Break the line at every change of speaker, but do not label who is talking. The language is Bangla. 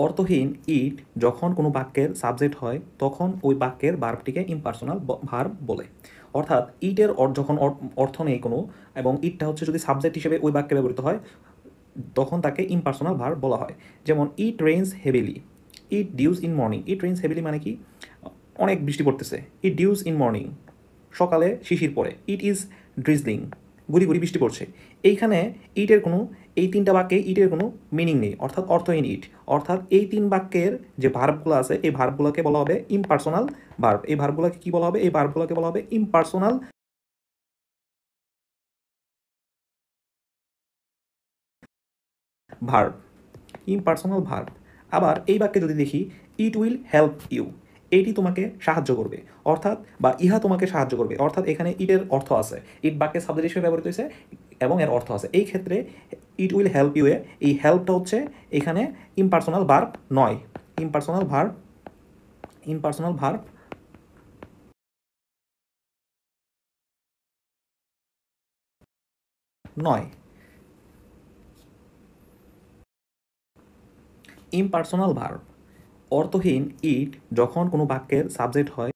অর্থহীন ইট যখন কোনো বাক্যের সাবজেক্ট হয় তখন ওই বাক্যের ভার্বটিকে ইম্পার্সোনাল ভার্ব বলে। অর্থাৎ ইটের যখন অর্থ নেই কোনো, এবং ইটটা হচ্ছে যদি সাবজেক্ট হিসেবে ওই বাক্যে ব্যবহৃত হয় তখন তাকে ইম্পার্সোনাল ভার্ব বলা হয়। যেমন it rains heavily, it dues in morning. It rains heavily মানে কি? অনেক বৃষ্টি পড়তেছে। ইট ডিউস ইন মর্নিং, সকালে শিশির পড়ে। ইট ইজ ড্রিজলিং, গুড়ি গুড়ি বৃষ্টি পড়ছে। এইখানে ইটের কোনো, এই তিনটা বাক্যে ইটের কোনো মিনিং নেই, অর্থাৎ অর্থহীন ইট। অর্থাৎ এই তিন বাক্যের যে ভার্বগুলো আছে এই ভার্বগুলোকে বলা হবে ইম্পার্সোনাল ভার্ব। এই ভার্বগুলোকে কি বলা হবে? এই ভার্বগুলোকে বলা হবে ইম্পার্সোনাল ভার্ব, ইম্পার্সোনাল ভার্ব। আবার এই বাক্যে যদি দেখি, ইট উইল হেল্প ইউ, এইটি তোমাকে সাহায্য করবে, অর্থাৎ বা ইহা তোমাকে সাহায্য করবে। অর্থাৎ এখানে ইটের অর্থ আছে, ইট বাক্যে সাবজেক্ট হিসেবে ব্যবহৃত হয়েছে এবং এর অর্থ আছে। এই ক্ষেত্রে it will help U A এই হেল্পটা হচ্ছে এখানে ইম্পার্সোনাল ভার্ব নয়, ইম্পার্সোনাল ভার্ব, ইম্পার্সোনাল ভার্ব নয়। ইম্পার্সোনাল ভার্ব অর্থহীন ইট যখন কোনো বাক্যের সাবজেক্ট হয়